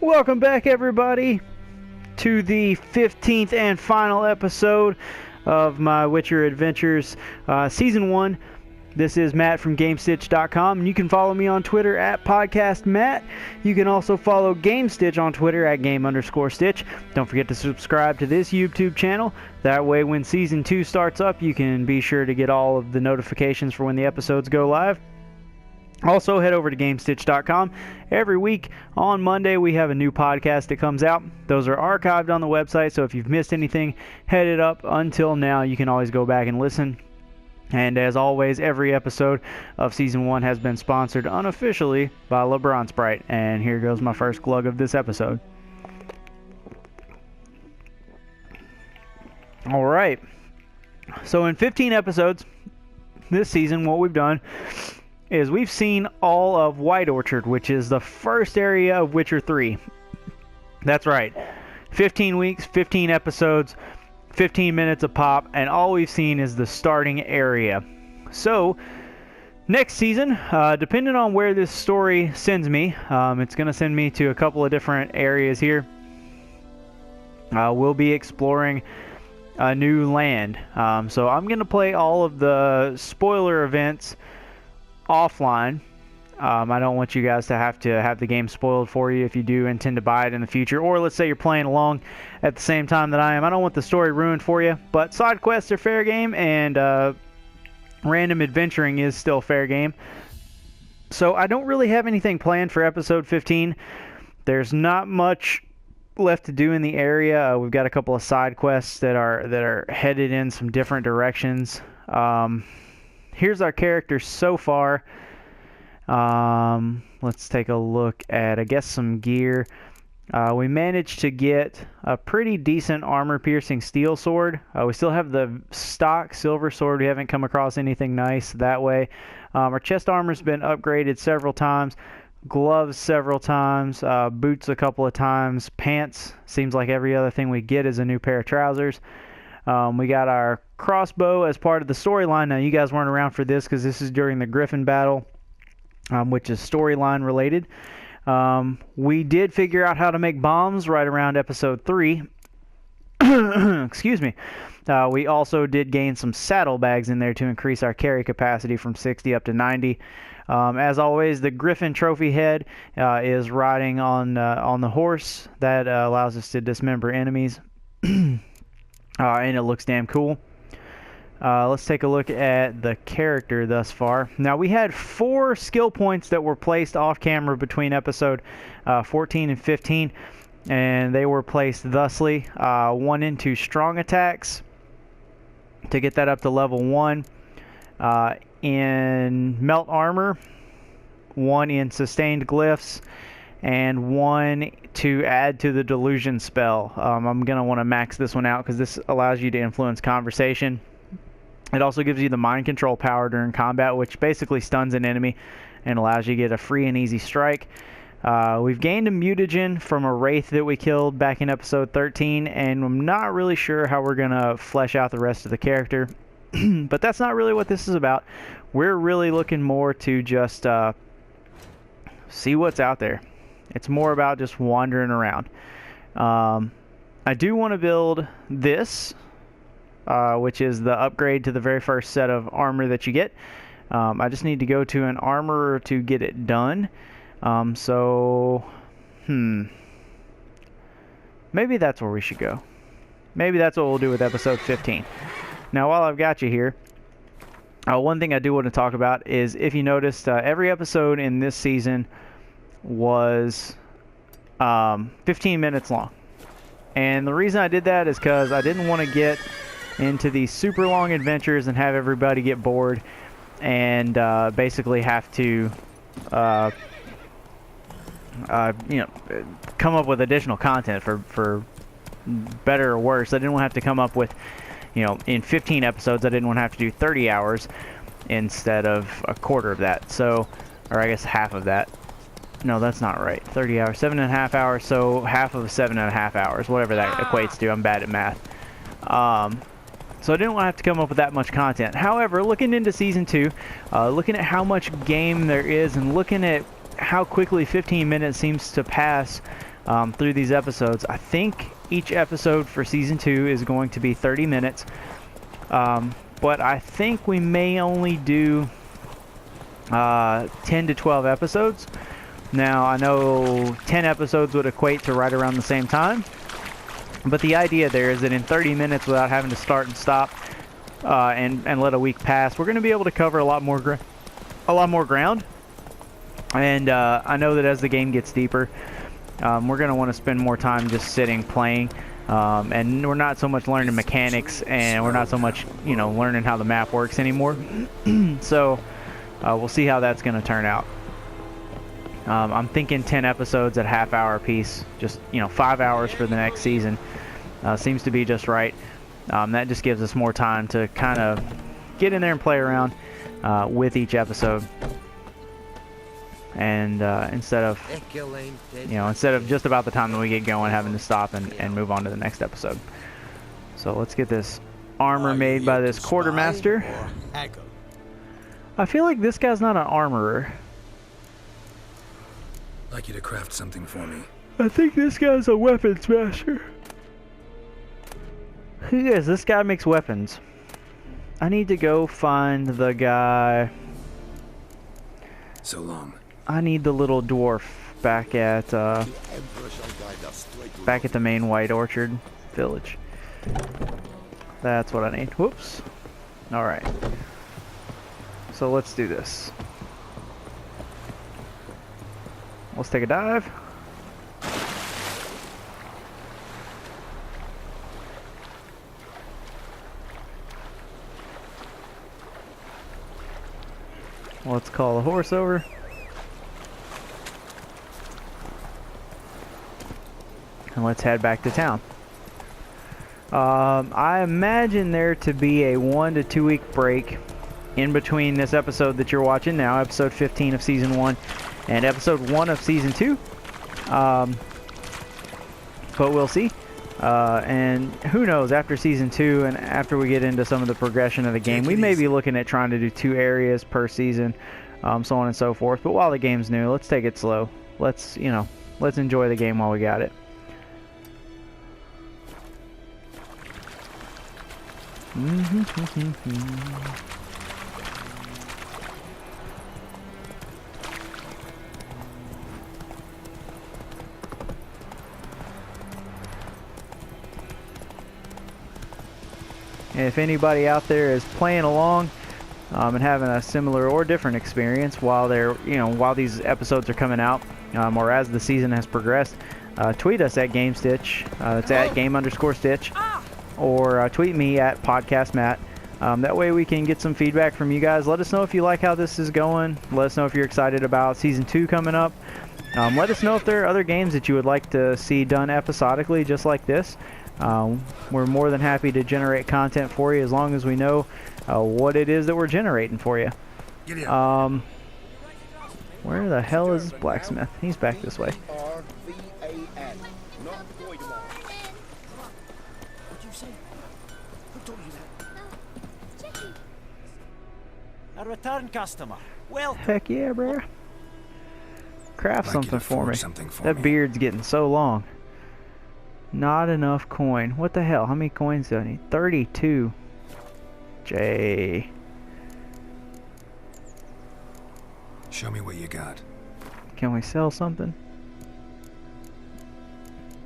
Welcome back, everybody, to the 15th and final episode of my Witcher Adventures, Season 1. This is Matt from GameStitch.com, and you can follow me on Twitter at PodcastMatt. You can also follow GameStitch on Twitter at Game_Stitch. Don't forget to subscribe to this YouTube channel. That way, when Season 2 starts up, you can be sure to get all of the notifications for when the episodes go live. Also, head over to GameStitch.com. Every week on Monday, we have a new podcast that comes out. Those are archived on the website, so if you've missed anything, head it up until now. You can always go back and listen. And as always, every episode of Season 1 has been sponsored unofficially by LeBron Sprite. And here goes my first glug of this episode. Alright. So in 15 episodes this season, what we've done is we've seen all of White Orchard, which is the first area of Witcher 3. That's right. 15 weeks, 15 episodes, 15 minutes a pop, and all we've seen is the starting area. So, next season, depending on where this story sends me, it's going to send me to a couple of different areas here. We'll be exploring a new land. So I'm going to play all of the spoiler events offline. I don't want you guys to have the game spoiled for you if you do intend to buy it in the future, or let's say you're playing along at the same time that I am. I don't want the story ruined for you, but side quests are fair game, and random adventuring is still fair game. So I don't really have anything planned for episode 15. There's not much left to do in the area. We've got a couple of side quests that are headed in some different directions. Here's our characters so far. Let's take a look at, I guess, some gear. We managed to get a pretty decent armor-piercing steel sword. We still have the stock silver sword. We haven't come across anything nice that way. Our chest armor's been upgraded several times. Gloves several times. Boots a couple of times. Pants. Seems like every other thing we get is a new pair of trousers. We got our crossbow as part of the storyline. Now, you guys weren't around for this because this is during the Griffin battle, which is storyline related. We did figure out how to make bombs right around episode 3. Excuse me. We also did gain some saddlebags in there to increase our carry capacity from 60 up to 90. As always, the Griffin trophy head is riding on the horse. That allows us to dismember enemies. And it looks damn cool. Let's take a look at the character thus far. Now, we had 4 skill points that were placed off camera between episode 14 and 15, and they were placed thusly. 1 into strong attacks to get that up to level 1. In melt armor, 1 in sustained glyphs, and 1 to add to the delusion spell. I'm going to want to max this one out because this allows you to influence conversation. It also gives you the mind control power during combat, which basically stuns an enemy and allows you to get a free and easy strike. We've gained a mutagen from a wraith that we killed back in episode 13, and I'm not really sure how we're going to flesh out the rest of the character. But that's not really what this is about. We're really looking more to just see what's out there. It's more about just wandering around. I do want to build this, which is the upgrade to the very first set of armor that you get. I just need to go to an armorer to get it done. Maybe that's where we should go. Maybe that's what we'll do with episode 15. Now, while I've got you here, one thing I do want to talk about is, if you noticed, every episode in this season was 15 minutes long. And the reason I did that is because I didn't want to get into these super long adventures and have everybody get bored and basically have to come up with additional content for better or worse. I didn't want to have to come up with, in 15 episodes, I didn't want to have to do 30 hours instead of a quarter of that. So, or I guess half of that. No, that's not right. 30 hours, 7.5 hours, so half of 7.5 hours, whatever that equates to. I'm bad at math. So I didn't want to have to come up with that much content. However, looking into Season 2, looking at how much game there is, and looking at how quickly 15 minutes seems to pass through these episodes. I think each episode for season 2 is going to be 30 minutes, but I think we may only do 10 to 12 episodes. Now, I know 10 episodes would equate to right around the same time, but the idea there is that in 30 minutes, without having to start and stop and let a week pass, we're going to be able to cover a lot more ground. And I know that as the game gets deeper, we're going to want to spend more time just sitting playing, and we're not so much learning mechanics, and we're not so much, you know, learning how the map works anymore. So we'll see how that's going to turn out. I'm thinking 10 episodes at half-hour apiece, just, you know, 5 hours for the next season. Seems to be just right. That just gives us more time to kind of get in there and play around with each episode. And instead of just about the time that we get going, having to stop and move on to the next episode. So let's get this armor made by this quartermaster. I feel like this guy's not an armorer. I'd like you to craft something for me. I think this guy's a weapons master. He is. This guy makes weapons. I need to go find the guy. So long. I need the little dwarf back at the main White Orchard village. That's what I need. Whoops. Alright. So let's do this. Let's take a dive. Let's call the horse over. And let's head back to town. I imagine there to be a 1 to 2 week break in between this episode that you're watching now, episode 15 of season 1, and episode 1 of season 2. But we'll see. And who knows, after season 2 and after we get into some of the progression of the game, we may be looking at trying to do 2 areas per season, so on and so forth. But while the game's new, let's take it slow. Let's enjoy the game while we got it. If anybody out there is playing along and having a similar or different experience while these episodes are coming out, or as the season has progressed, tweet us at GameStitch. It's at game_stitch, or tweet me at podcastmatt. That way we can get some feedback from you guys. Let us know if you like how this is going. Let us know if you're excited about season 2 coming up. Let us know if there are other games that you would like to see done episodically, just like this. We're more than happy to generate content for you as long as we know what it is that we're generating for you. Where the hell is this blacksmith? He's back this way. A return customer. Well, heck yeah, bro. Craft something for me. That beard's getting so long. Not enough coin. What the hell? How many coins do I need? 32. J. Show me what you got. Can we sell something?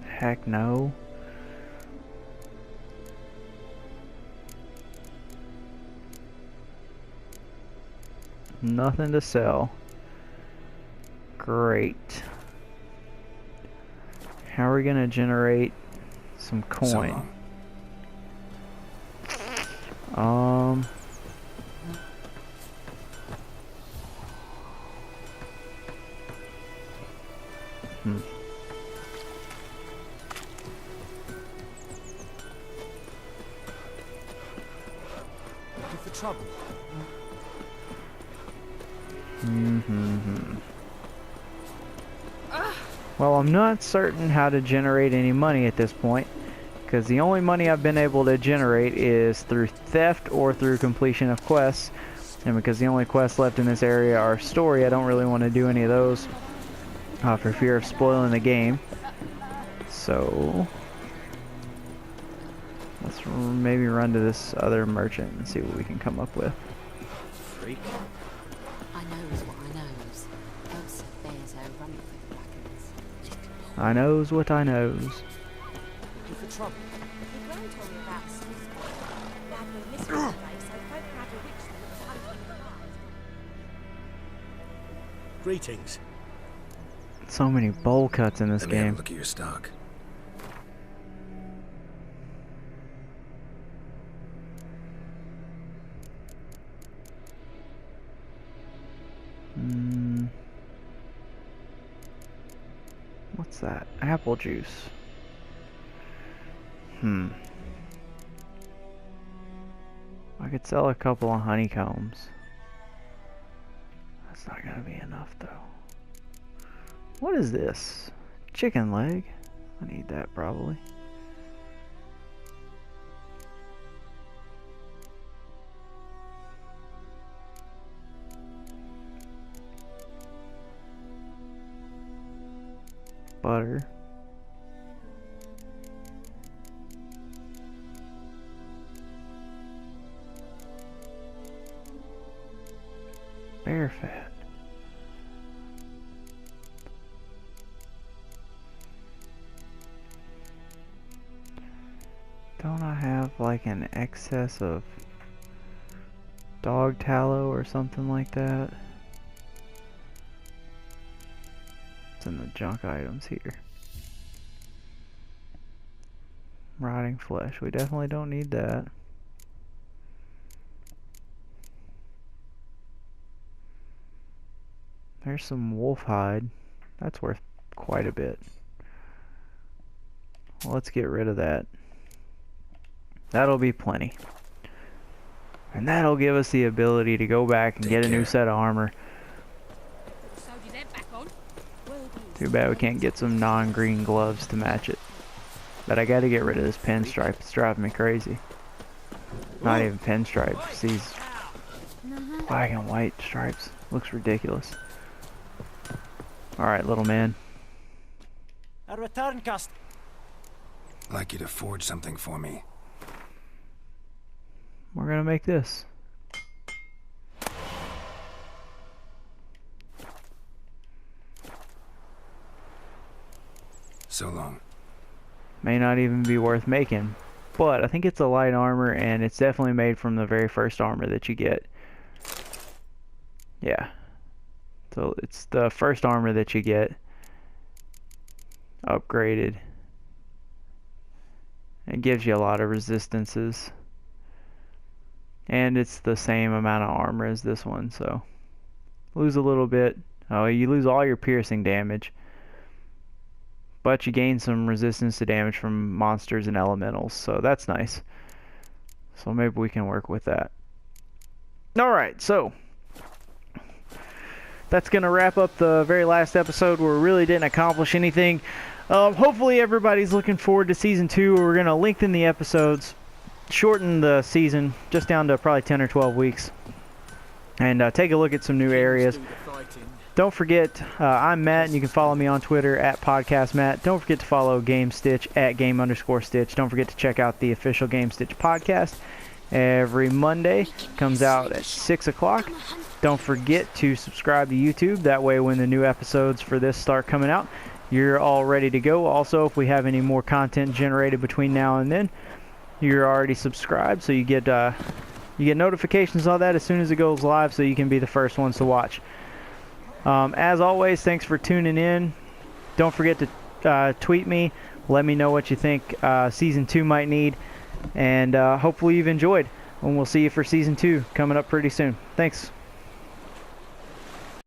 Heck no. Nothing to sell. Great. How are we gonna generate some coin? for trouble. Well, I'm not certain how to generate any money at this point, because the only money I've been able to generate is through theft or through completion of quests, and because the only quests left in this area are story, I don't really want to do any of those for fear of spoiling the game. So let's maybe run to this other merchant and see what we can come up with. Freak. I knows what I knows. Else bears her run for the blackens. I knows what I knows. Looking for trouble. The Grand told me about Subscibe. Bad with mystery place, so folk had to reach them with hunting flies. Greetings. So many bowl cuts in this Let me have a game. look at your stock. What's that? Apple juice. I could sell a couple of honeycombs. That's not gonna be enough though. What is this? Chicken leg? I need that probably. Butter. Bear fat. Don't I have like an excess of dog tallow or something like that? It's in the junk items here. Rotting flesh. We definitely don't need that. There's some wolf hide. That's worth quite a bit. Well, let's get rid of that. That'll be plenty. And that'll give us the ability to go back and get a new set of armor. Soldier that back on. Too bad we can't get some non-green gloves to match it. But I gotta get rid of this pinstripe. It's driving me crazy. Not even pinstripes. These black and white stripes. Looks ridiculous. Alright, little man. A return customer. I'd like you to forge something for me. We're gonna make this. So long. May not even be worth making. But I think it's a light armor and it's definitely made from the very first armor that you get. Yeah. So it's the first armor that you get upgraded. It gives you a lot of resistances. And it's the same amount of armor as this one, so lose a little bit. Oh, you lose all your piercing damage. But you gain some resistance to damage from monsters and elementals, so that's nice. So maybe we can work with that. Alright, so that's going to wrap up the very last episode where we really didn't accomplish anything. Hopefully everybody's looking forward to Season 2. We're going to lengthen the episodes, shorten the season just down to probably 10 or 12 weeks, and take a look at some new areas. Don't forget, I'm Matt, and you can follow me on Twitter at PodcastMatt. Don't forget to follow GameStitch at Game_Stitch. Don't forget to check out the official GameStitch podcast. Every Monday comes out at 6 o'clock. Don't forget to subscribe to YouTube. That way when the new episodes for this start coming out, you're all ready to go. Also, if we have any more content generated between now and then, you're already subscribed, so you get notifications on that as soon as it goes live, so you can be the first ones to watch. As always, thanks for tuning in. Don't forget to tweet me. Let me know what you think Season 2 might need. And hopefully you've enjoyed. And we'll see you for Season 2 coming up pretty soon. Thanks.